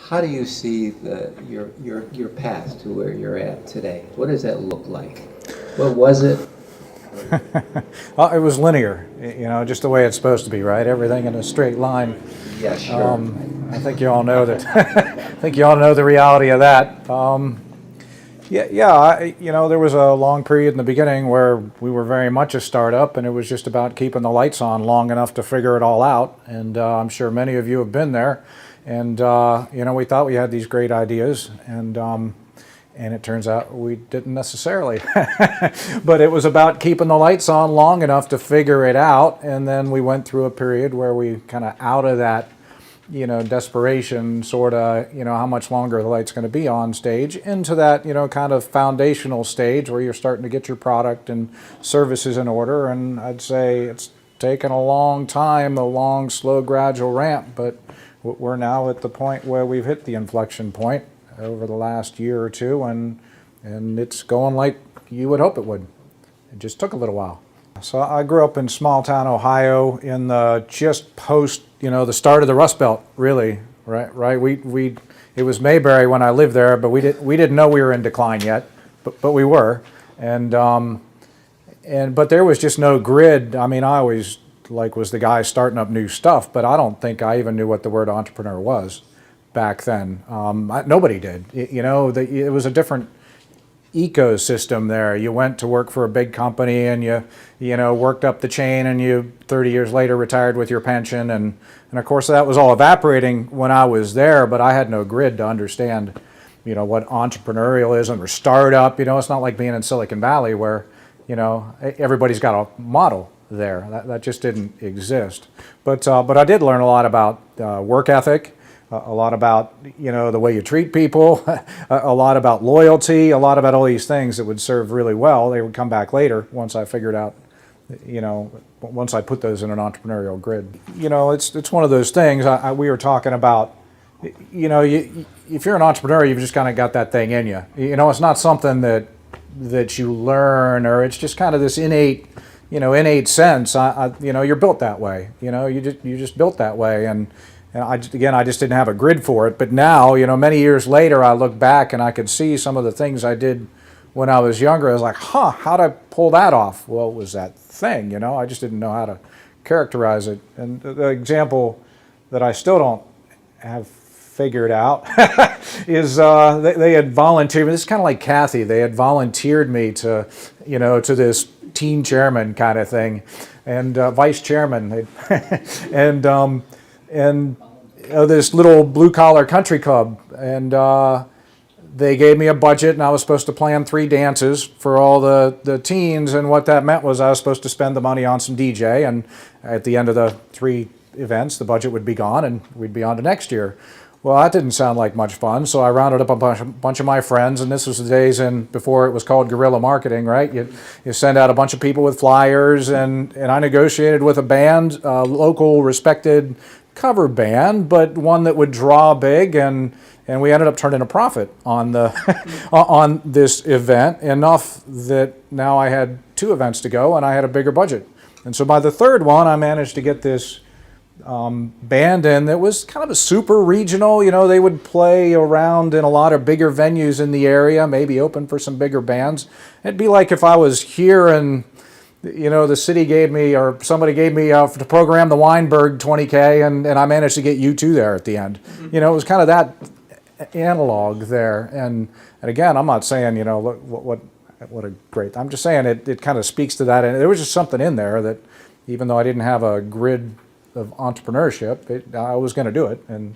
How do you see your path to where you're at today? What does that look like? What was it? Well, it was linear, just the way it's supposed to be, right? Everything in a straight line. Yeah, sure. I think you all know that. I think you all know the reality of that. There was a long period in the beginning where we were very much a startup, and it was just about keeping the lights on long enough to figure it all out. And I'm sure many of you have been there. And we thought we had these great ideas, and it turns out we didn't necessarily. But it was about keeping the lights on long enough to figure it out. And then we went through a period where we kind of out of that, desperation, sort of, how much longer the light's going to be on stage, into that, kind of foundational stage where you're starting to get your product and services in order. And I'd say it's taken a long time, a long, slow, gradual ramp, but we're now at the point where we've hit the inflection point over the last year or two, and it's going like you would hope it would. It just took a little while. So I grew up in small town Ohio in the just post, the start of the Rust Belt, really, right? It was Mayberry when I lived there, but we didn't know we were in decline yet, but we were, but there was just no grid. I mean, I always was the guy starting up new stuff, but I don't think I even knew what the word entrepreneur was back then. Nobody did. It was a different ecosystem there. You went to work for a big company, and you worked up the chain, and you 30 years later retired with your pension, and of course that was all evaporating when I was there, but I had no grid to understand what entrepreneurialism or startup. It's not like being in Silicon Valley where everybody's got a model there. That just didn't exist. But I did learn a lot about work ethic, a lot about the way you treat people, a lot about loyalty, a lot about all these things that would serve really well. They would come back later once I figured out, once I put those in an entrepreneurial grid. It's one of those things. We were talking about, if you're an entrepreneur, you've just kind of got that thing in you. It's not something that you learn, or it's just kind of this innate sense. You're built that way. You just built that way, and I just didn't have a grid for it. But now, many years later, I look back and I could see some of the things I did when I was younger. I was like, how'd I pull that off? Well, it was that thing. I just didn't know how to characterize it. And the example that I still don't have figured out is they had volunteered me. This is kind of like Kathy. They had volunteered me to this teen chairman kind of thing, and vice chairman, and this little blue collar country club, and they gave me a budget, and I was supposed to plan 3 dances for all the teens, and what that meant was I was supposed to spend the money on some DJ, and at the end of the 3 events, the budget would be gone, and we'd be on to next year. Well, that didn't sound like much fun, so I rounded up a bunch of my friends, and this was the days before it was called guerrilla marketing, right? You send out a bunch of people with flyers, and I negotiated with a band, a local respected cover band, but one that would draw big, and we ended up turning a profit on the on this event, enough that now I had 2 events to go, and I had a bigger budget. And so by the 3rd one, I managed to get this band in that was kind of a super regional. They would play around in a lot of bigger venues in the area, maybe open for some bigger bands. It'd be like if I was here and the city gave me, or somebody gave me to program the Weinberg 20K, and I managed to get U2 there at the end. It was kind of that analog there. And again, I'm not saying look what a great. I'm just saying it kind of speaks to that, and there was just something in there that, even though I didn't have a grid of entrepreneurship, I was going to do it, and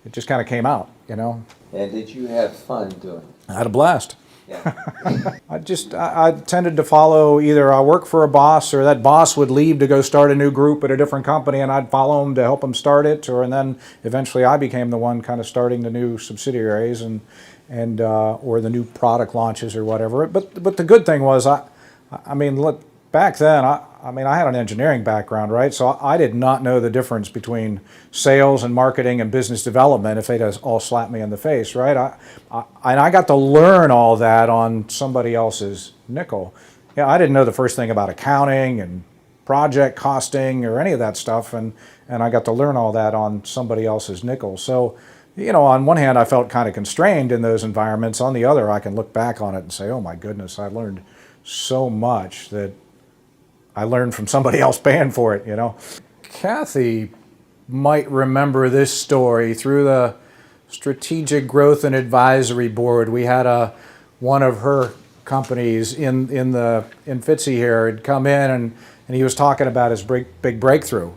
it just kind of came out, And did you have fun doing it? I had a blast. Yeah. I tended to follow, either I work for a boss, or that boss would leave to go start a new group at a different company, and I'd follow him to help him start it, and then eventually I became the one kind of starting the new subsidiaries and or the new product launches or whatever. But the good thing was, look, back then, I had an engineering background, right? So I did not know the difference between sales and marketing and business development if they'd all slapped me in the face, right? I got to learn all that on somebody else's nickel. I didn't know the first thing about accounting and project costing or any of that stuff, and I got to learn all that on somebody else's nickel. So you know, on one hand, I felt kind of constrained in those environments. On the other, I can look back on it and say, oh my goodness, I learned so much that I learned from somebody else paying for it, you know. Kathy might remember this story through the Strategic Growth and Advisory Board. We had one of her companies in FTSE here had come in and he was talking about his big breakthrough.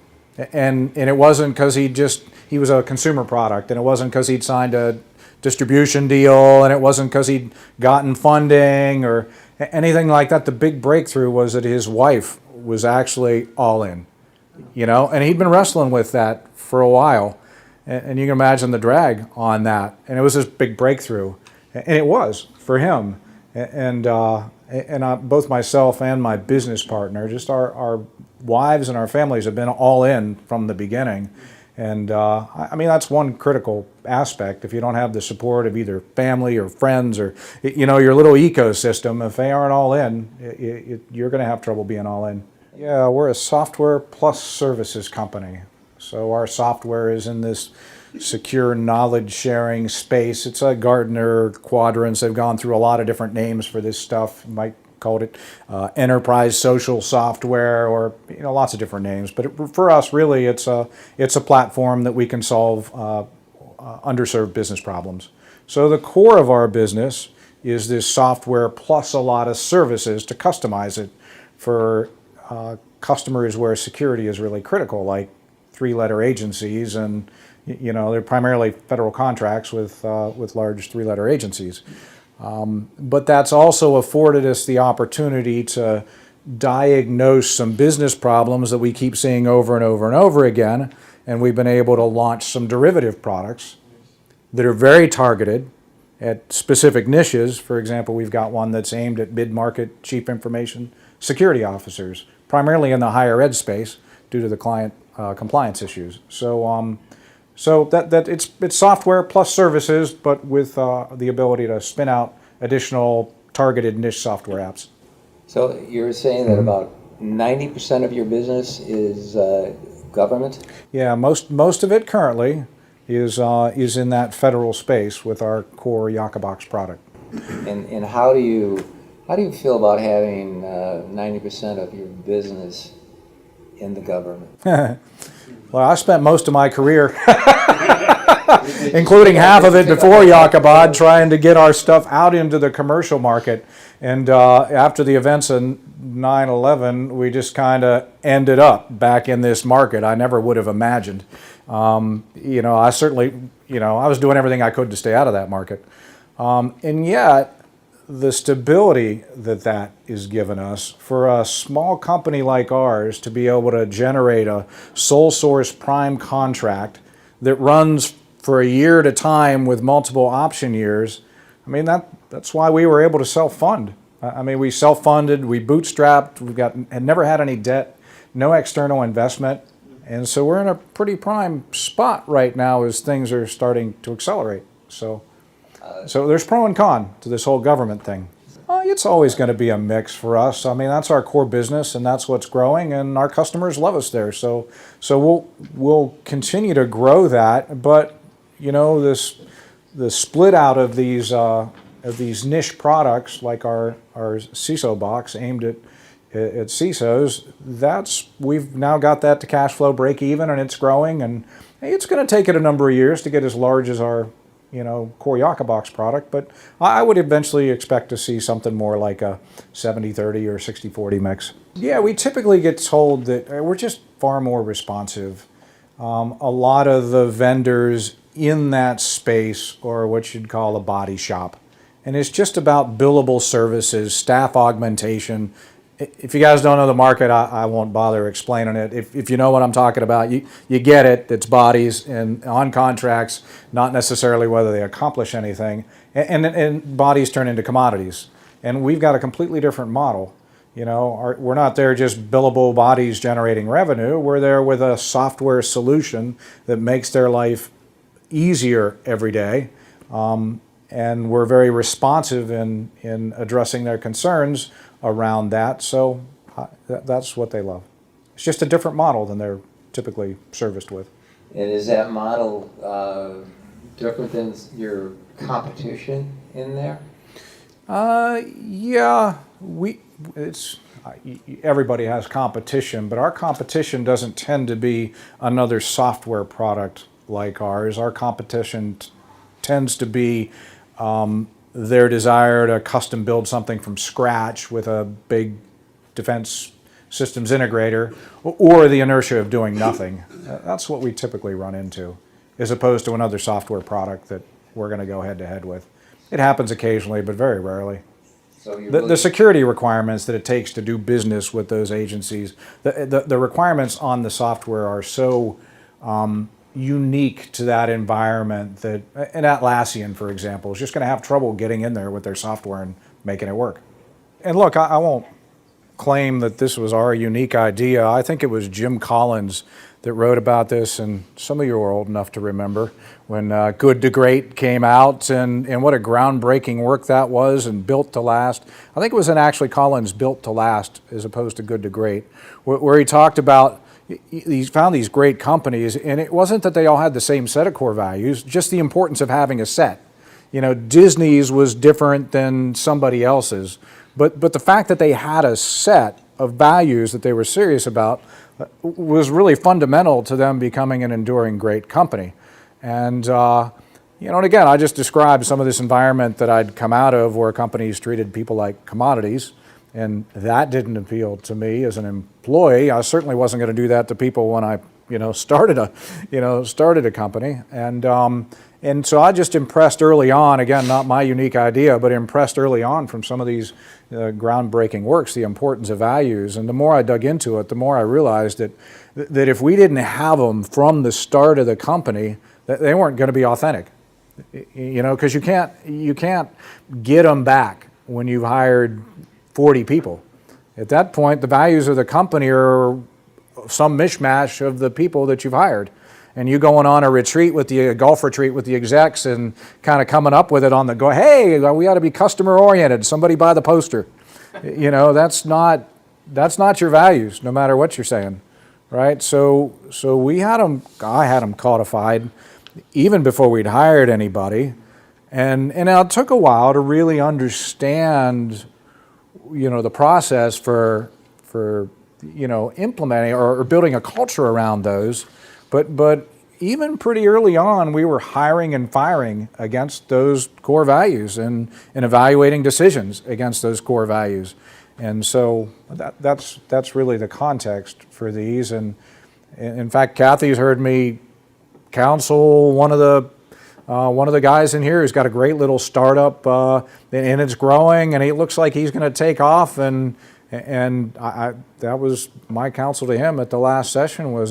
And it wasn't because he was a consumer product, and it wasn't because he'd signed a distribution deal, and it wasn't because he'd gotten funding or anything like that. The big breakthrough was that his wife was actually all in, you know, and he'd been wrestling with that for a while. And you can imagine the drag on that. And it was this big breakthrough, and it was for him. And both myself and my business partner, just our wives and our families have been all in from the beginning. And I mean, that's one critical aspect. If you don't have the support of either family or friends or, you know, your little ecosystem, if they aren't all in, you're going to have trouble being all in. Yeah, we're a software plus services company. So our software is in this secure knowledge sharing space. It's a Gartner quadrants. They've gone through a lot of different names for this stuff. You might call it enterprise social software, or, you know, lots of different names. But for us, really, it's a platform that we can solve underserved business problems. So the core of our business is this software plus a lot of services to customize it for customers where security is really critical, like three-letter agencies, and, you know, they're primarily federal contracts with large three-letter agencies. But that's also afforded us the opportunity to diagnose some business problems that we keep seeing over and over and over again, and we've been able to launch some derivative products that are very targeted at specific niches. For example, we've got one that's aimed at mid-market chief information security officers, primarily in the higher ed space due to the client compliance issues. So that it's software plus services, but with the ability to spin out additional targeted niche software apps. So you're saying that about 90% of your business is government? Yeah, most of it currently is in that federal space with our core Yakabod product. And how do you feel about having 90% of your business in the government? Well, I spent most of my career, including half of it before Yakabod, trying to get our stuff out into the commercial market. And after the events of 9/11, we just kind of ended up back in this market. I never would have imagined. You know, I certainly, you know, I was doing everything I could to stay out of that market. And yet, the stability that is given us for a small company like ours to be able to generate a sole source prime contract that runs for a year at a time with multiple option years, I mean, that's why we were able to self-fund. I mean, we self-funded, we bootstrapped, had never had any debt, no external investment, and so we're in a pretty prime spot right now as things are starting to accelerate. So there's pro and con to this whole government thing. It's always going to be a mix for us. I mean, that's our core business, and that's what's growing, and our customers love us there. So we'll continue to grow that. But, you know, the split out of these niche products, like our CISO box aimed at CISOs, we've now got that to cash flow break even, and it's growing, and it's going to take it a number of years to get as large as our, you know, core Yakabod product, but I would eventually expect to see something more like a 70-30 or 60-40 mix. Yeah, we typically get told that we're just far more responsive. A lot of the vendors in that space are what you'd call a body shop, and it's just about billable services, staff augmentation. If you guys don't know the market, I won't bother explaining it. If you know what I'm talking about, you get it. It's bodies and on contracts, not necessarily whether they accomplish anything. And bodies turn into commodities. And we've got a completely different model. You know, we're not there just billable bodies generating revenue. We're there with a software solution that makes their life easier every day. And we're very responsive in addressing their concerns around that, so that's what they love. It's just a different model than they're typically serviced with. And is that model different than your competition in there? Yeah, everybody has competition, but our competition doesn't tend to be another software product like ours. Our competition tends to be their desire to custom build something from scratch with a big defense systems integrator, or the inertia of doing nothing. That's what we typically run into, as opposed to another software product that we're going to go head to head with. It happens occasionally, but very rarely. So you The security requirements that it takes to do business with those agencies, the requirements on the software are so unique to that environment that an Atlassian, for example, is just going to have trouble getting in there with their software and making it work. And look, I won't claim that this was our unique idea. I think it was Jim Collins that wrote about this, and some of you are old enough to remember when Good to Great came out, and what a groundbreaking work that was, and Built to Last. I think it was actually Collins' Built to Last as opposed to Good to Great, where he talked about he found these great companies, and it wasn't that they all had the same set of core values, just the importance of having a set. You know, Disney's was different than somebody else's, but the fact that they had a set of values that they were serious about was really fundamental to them becoming an enduring great company. And, and again, I just described some of this environment that I'd come out of where companies treated people like commodities, and that didn't appeal to me as an employee. I certainly wasn't going to do that to people when I, started a company. And so I just impressed early on, again, not my unique idea, but impressed early on from some of these groundbreaking works, the importance of values. And the more I dug into it, the more I realized that if we didn't have them from the start of the company, that they weren't going to be authentic. Because you can't get them back when you've hired 40 people. At that point, the values of the company are some mishmash of the people that you've hired. And you going on a golf retreat with the execs and kind of coming up with it on the go, hey, we ought to be customer oriented, somebody buy the poster. That's not your values, no matter what you're saying, right? So I had them codified even before we'd hired anybody. And it took a while to really understand, the process for implementing or building a culture around those. But even pretty early on, we were hiring and firing against those core values and evaluating decisions against those core values. And so that's really the context for these. And in fact, Kathy's heard me counsel one of the guys in here who's got a great little startup, and it's growing, and it looks like he's going to take off. And that was my counsel to him at the last session was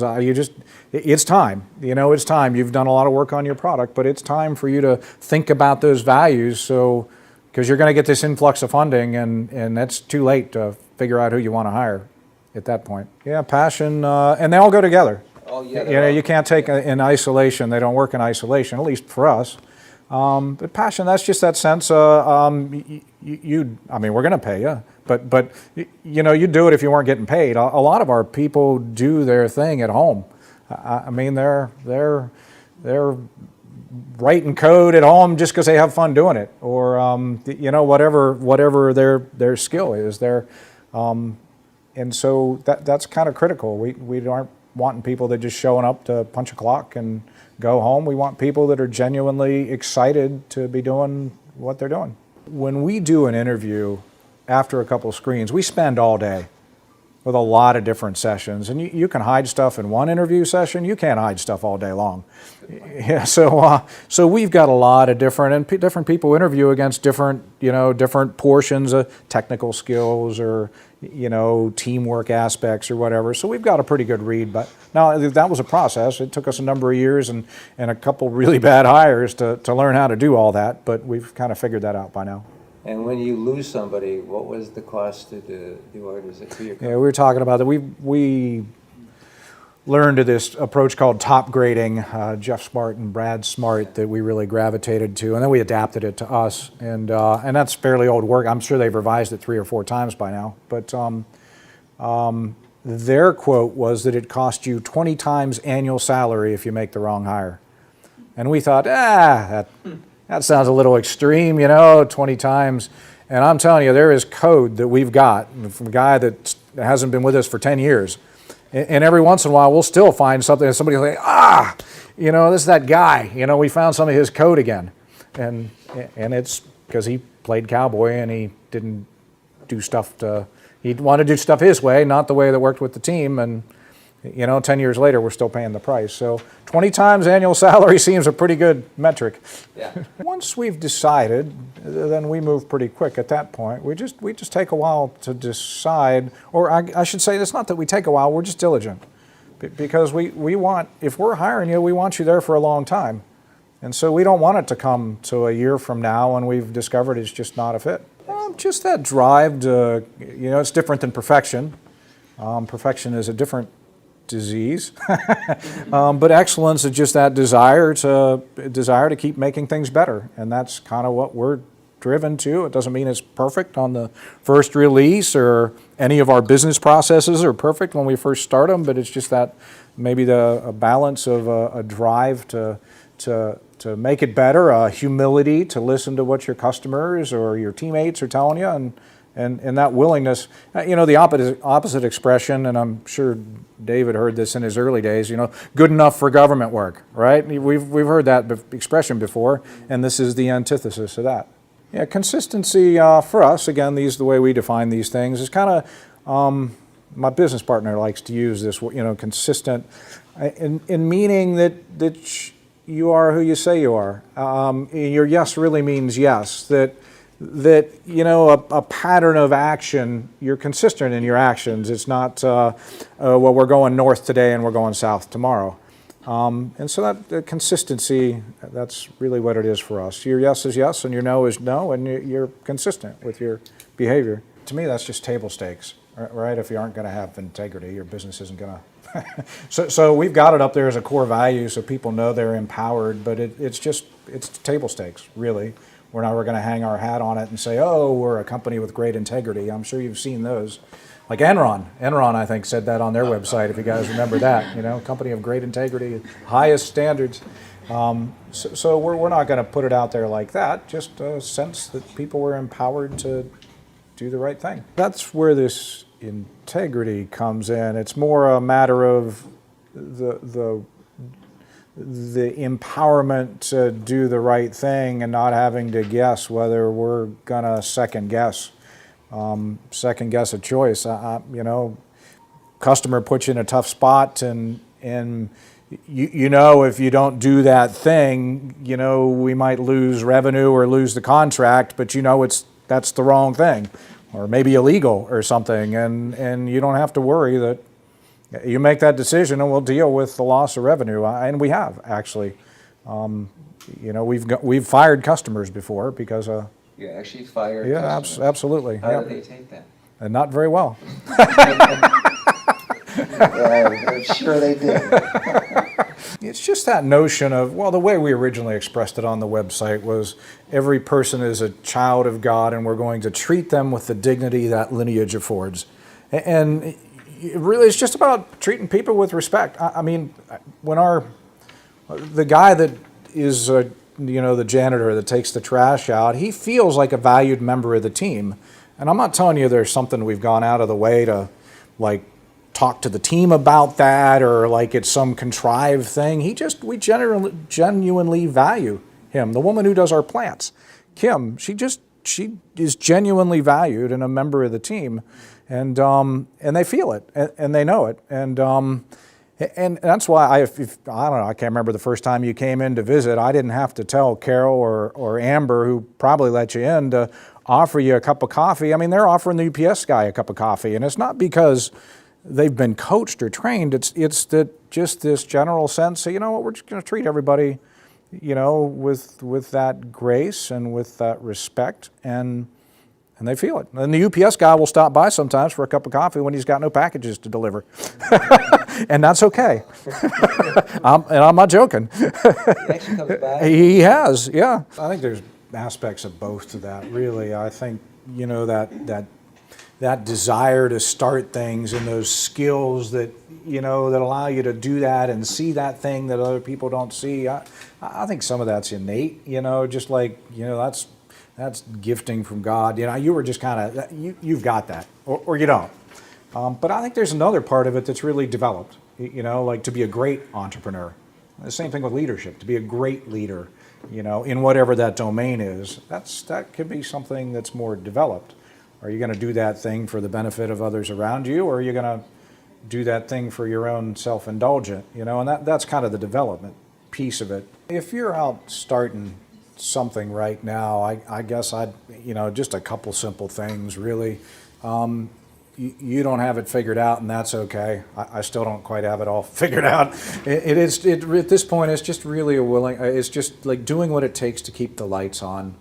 it's time. It's time. You've done a lot of work on your product, but it's time for you to think about those values. So, because you're going to get this influx of funding, and that's too late to figure out who you want to hire at that point. Yeah, passion, and they all go together. Oh, yeah. You can't take in isolation. They don't work in isolation, at least for us. But passion, that's just that sense. We're going to pay you. But you'd do it if you weren't getting paid. A lot of our people do their thing at home. They're writing code at home just because they have fun doing it, or whatever their skill is. And so that's kind of critical. We aren't wanting people that just showing up to punch a clock and go home. We want people that are genuinely excited to be doing what they're doing. When we do an interview, after a couple of screens, we spend all day with a lot of different sessions. And you can hide stuff in one interview session. You can't hide stuff all day long. Yeah, so we've got a lot of different people interview against different portions of technical skills or, teamwork aspects or whatever. So we've got a pretty good read. But now that was a process. It took us a number of years and a couple really bad hires to learn how to do all that. But we've kind of figured that out by now. And when you lose somebody, what was the cost to the organization? Yeah, we were talking about that. We learned this approach called top grading, Jeff Smart and Brad Smart, that we really gravitated to, and then we adapted it to us. And that's fairly old work. I'm sure they've revised it 3 or 4 times by now. But their quote was that it cost you 20 times annual salary if you make the wrong hire. And we thought, that sounds a little extreme, 20 times. And I'm telling you, there is code that we've got from a guy that hasn't been with us for 10 years. And every once in a while, we'll still find something, and somebody will say, this is that guy. We found some of his code again. And it's because he played cowboy and he didn't do stuff he wanted to do stuff his way, not the way that worked with the team. And 10 years later, we're still paying the price. So 20 times annual salary seems a pretty good metric. Yeah. Once we've decided, then we move pretty quick at that point. We just take a while to decide, or I should say, it's not that we take a while, we're just diligent. Because we want, if we're hiring you, we want you there for a long time. And so we don't want it to come to a year from now when we've discovered it's just not a fit. Just that drive to, it's different than perfection. Perfection is a different disease. But excellence is just that desire to keep making things better. And that's kind of what we're driven to. It doesn't mean it's perfect on the first release, or any of our business processes are perfect when we first start them, but it's just that maybe a balance of a drive to make it better, a humility to listen to what your customers or your teammates are telling you, and that willingness. The opposite expression, and I'm sure David heard this in his early days, good enough for government work, right? We've heard that expression before, and this is the antithesis of that. Yeah, consistency for us, again, the way we define these things, is kind of, my business partner likes to use this, consistent, in meaning that you are who you say you are. Your yes really means yes. That a pattern of action, you're consistent in your actions. It's not, well, we're going north today and we're going south tomorrow. And so that consistency, that's really what it is for us. Your yes is yes and your no is no, and you're consistent with your behavior. To me, that's just table stakes, right? If you aren't going to have integrity, your business isn't going to. So we've got it up there as a core value so people know they're empowered, but it's table stakes, really. We're going to hang our hat on it and say, oh, we're a company with great integrity. I'm sure you've seen those. Like Enron, I think, said that on their website, if you guys remember that. Company of great integrity, highest standards. So we're not going to put it out there like that, just a sense that people were empowered to do the right thing. That's where this integrity comes in. It's more a matter of the empowerment to do the right thing and not having to guess whether we're going to second guess a choice. Customer puts you in a tough spot, and if you don't do that thing, we might lose revenue or lose the contract, but that's the wrong thing, or maybe illegal or something, and you don't have to worry that you make that decision and we'll deal with the loss of revenue. And we have, actually. We've fired customers before because You actually fired yeah, customers. Absolutely. How did they take that? And not very well. Yeah, I'm sure they did. It's just that notion of, well, the way we originally expressed it on the website was every person is a child of God and we're going to treat them with the dignity that lineage affords. And really, it's just about treating people with respect. I mean, when the guy that is, the janitor that takes the trash out, he feels like a valued member of the team. And I'm not telling you there's something we've gone out of the way to, talk to the team about that, or it's some contrived thing. We genuinely value him. The woman who does our plants, Kim, she is genuinely valued and a member of the team. And they feel it, and they know it, and that's why I don't know. I can't remember the first time you came in to visit. I didn't have to tell Carol or Amber, who probably let you in, to offer you a cup of coffee. I mean, they're offering the UPS guy a cup of coffee, and it's not because they've been coached or trained. It's that just this general sense of, we're just going to treat everybody, with that grace and with that respect, and they feel it. And the UPS guy will stop by sometimes for a cup of coffee when he's got no packages to deliver. And that's okay. And I'm not joking. He actually comes back? He has, yeah. I think there's aspects of both to that, really. I think, that that desire to start things and those skills that, that allow you to do that and see that thing that other people don't see. I think some of that's innate, just like, that's gifting from God. You were just kind of, you've got that, or you don't. But I think there's another part of it that's really developed, like to be a great entrepreneur. The same thing with leadership, to be a great leader, in whatever that domain is. That could be something that's more developed. Are you going to do that thing for the benefit of others around you, or are you going to do that thing for your own self-indulgent? And that's kind of the development piece of it. If you're out starting something right now, I guess I'd, just a couple simple things, really. You don't have it figured out, and that's okay. I still don't quite have it all figured out. At this point, it's just really it's just like doing what it takes to keep the lights on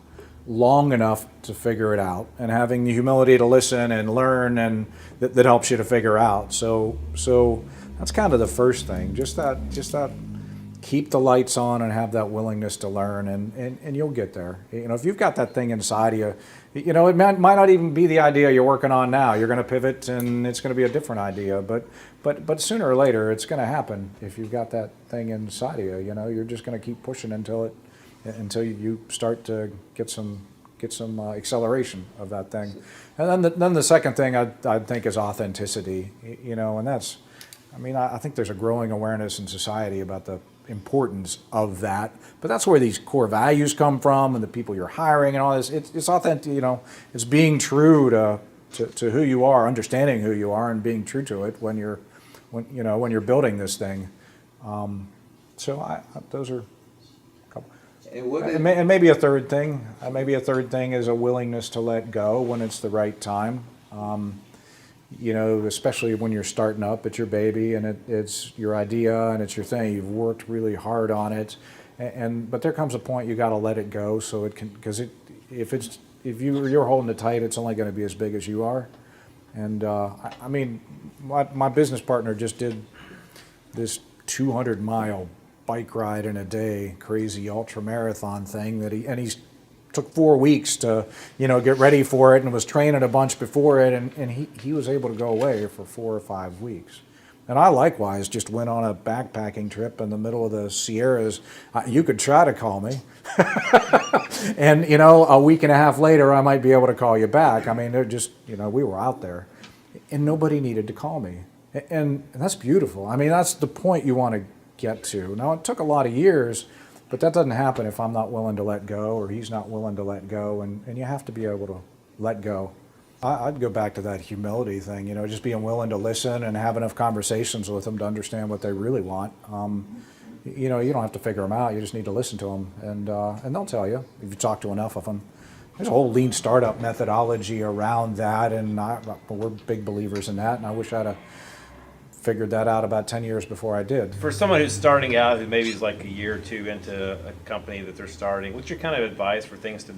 long enough to figure it out, and having the humility to listen and learn, and that helps you to figure out. So that's kind of the first thing. Just that keep the lights on and have that willingness to learn, and you'll get there. If you've got that thing inside of you, it might not even be the idea you're working on now. You're going to pivot, and it's going to be a different idea. But sooner or later, it's going to happen. If you've got that thing inside of you, you're just going to keep pushing until you start to get some acceleration of that thing. And then the second thing I'd think is authenticity. And that's, I think there's a growing awareness in society about the importance of that, but that's where these core values come from, and the people you're hiring and all this. It's authentic, it's being true to who you are, understanding who you are, and being true to it when you're building this thing. So those are a couple. And maybe a third thing. Is a willingness to let go when it's the right time. Especially when you're starting up, it's your baby, and it's your idea, and it's your thing. You've worked really hard on it, but there comes a point you got to let it go, so it can, because if you're holding it tight, it's only going to be as big as you are. And my business partner just did this 200-mile bike ride in a day, crazy ultra marathon thing he's took 4 weeks to, get ready for it, and was training a bunch before it, and he was able to go away for 4 or 5 weeks. And I likewise just went on a backpacking trip in the middle of the Sierras. You could try to call me. And, a week and a half later, I might be able to call you back. They're just, we were out there, and nobody needed to call me. And that's beautiful. That's the point you want to get to. Now, it took a lot of years, but that doesn't happen if I'm not willing to let go, or he's not willing to let go, and you have to be able to let go. I'd go back to that humility thing, just being willing to listen and have enough conversations with them to understand what they really want. You don't have to figure them out, you just need to listen to them, and they'll tell you if you talk to enough of them. There's a whole lean startup methodology around that, and we're big believers in that, and I wish I'd have figured that out about 10 years before I did. For someone who's starting out, who maybe is like a year or two into a company that they're starting, what's your kind of advice for things that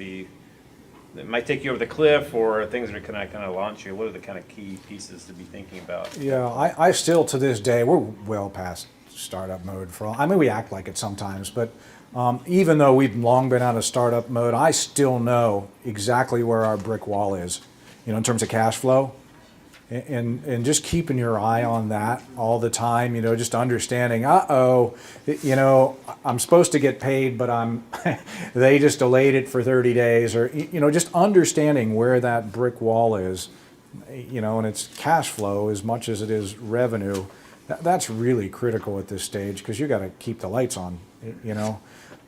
might take you over the cliff, or things that are kind of launch you? What are the kind of key pieces to be thinking about? Yeah, I still, to this day, we're well past startup mode for all. We act like it sometimes, but even though we've long been out of startup mode, I still know exactly where our brick wall is, in terms of cash flow. And just keeping your eye on that all the time, just understanding, I'm supposed to get paid, but they just delayed it for 30 days, or, just understanding where that brick wall is, and it's cash flow as much as it is revenue. That's really critical at this stage, because you got to keep the lights on,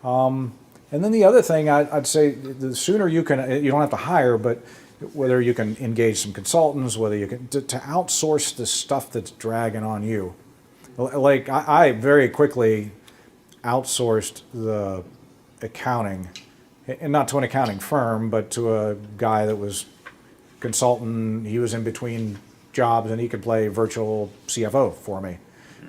And then the other thing I'd say, the sooner you don't have to hire, but whether you can engage some consultants, whether you can, to outsource the stuff that's dragging on you. Like I very quickly outsourced the accounting, and not to an accounting firm, but to a guy that was consultant. He was in between jobs, and he could play virtual CFO for me.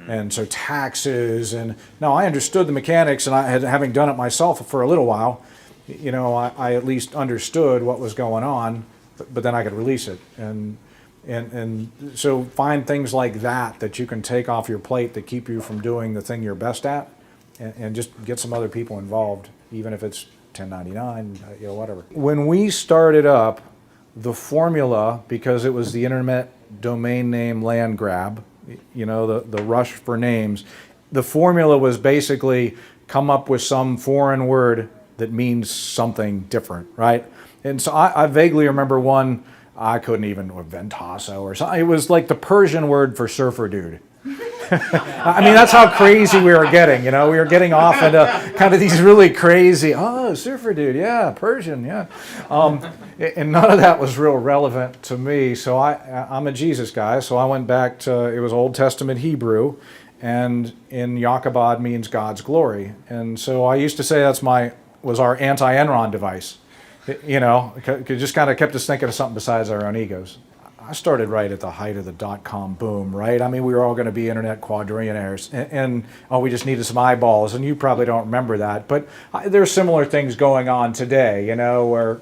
And so taxes, and now I understood the mechanics, and having done it myself for a little while, I at least understood what was going on. But then I could release it, and so find things like that you can take off your plate that keep you from doing the thing you're best at, and just get some other people involved, even if it's 1099, whatever. When we started up, the formula, because it was the internet domain name land grab, you know, the rush for names, the formula was basically come up with some foreign word that means something different, right? And so I vaguely remember one, I couldn't even, or Ventasso or something. It was like the Persian word for surfer dude. I mean, that's how crazy we were getting, you know. We were getting off into kind of these really crazy, oh, surfer dude, yeah, Persian, yeah. And none of that was real relevant to me. So I'm a Jesus guy, so I went back to, it was Old Testament Hebrew, and in Yakabod means God's glory. And so I used to say was our anti-Enron device. You know, it just kind of kept us thinking of something besides our own egos. I started right at the height of the dot-com boom, right? I mean, we were all going to be internet quadrillionaires, and we just needed some eyeballs, and you probably don't remember that, but there's similar things going on today, you know, where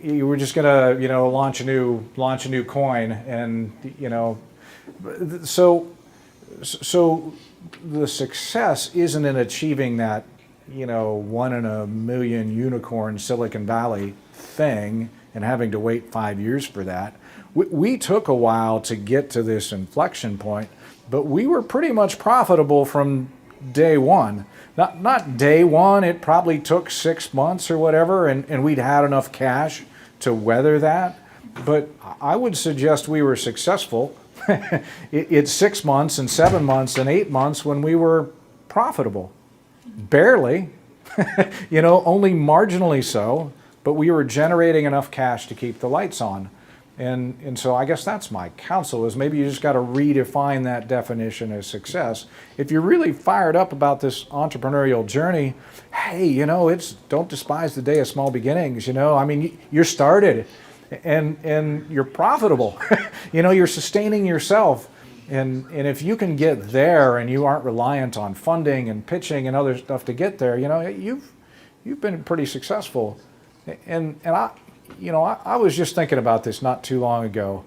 you were just going to, you know, launch a new coin, and you know, so the success isn't in achieving that, you know, 1 in a million unicorn Silicon Valley thing and having to wait 5 years for that. We took a while to get to this inflection point, but we were pretty much profitable from day one. Not day one, it probably took 6 months or whatever, and we'd had enough cash to weather that. But I would suggest we were successful. It's 6 months and 7 months and 8 months when we were profitable. Barely, you know, only marginally so, but we were generating enough cash to keep the lights on. And so I guess that's my counsel, is maybe you just got to redefine that definition of success. If you're really fired up about this entrepreneurial journey, hey, you know, don't despise the day of small beginnings, you know. I mean, you're started and you're profitable. You know, you're sustaining yourself. And if you can get there and you aren't reliant on funding and pitching and other stuff to get there, you know, you've been pretty successful. And I was just thinking about this not too long ago,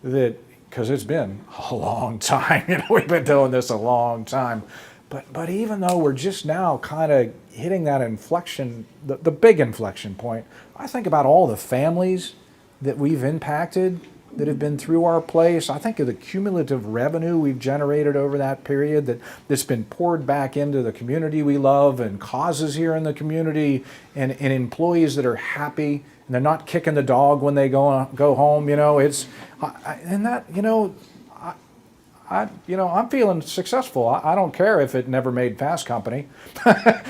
that because it's been a long time, you know, we've been doing this a long time. But even though we're just now kind of hitting that inflection, the big inflection point, I think about all the families that we've impacted that have been through our place. I think of the cumulative revenue we've generated over that period that's been poured back into the community we love, and causes here in the community, and employees that are happy and they're not kicking the dog when they go home. You know, I'm feeling successful. I don't care if it never made Fast Company,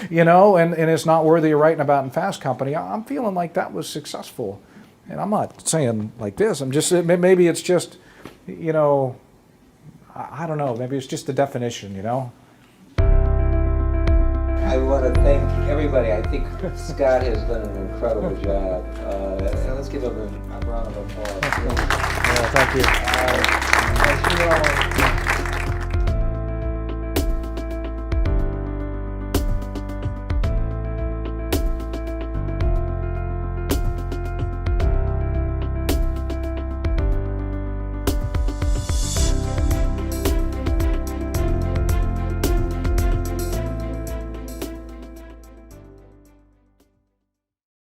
you know, and it's not worthy of writing about in Fast Company. I'm feeling like that was successful. And I'm not saying like this, I'm just, maybe it's just, you know, I don't know, maybe it's just the definition, you know? I want to thank everybody. I think Scott has done an incredible job. Let's give him a round of applause. Yeah, thank you.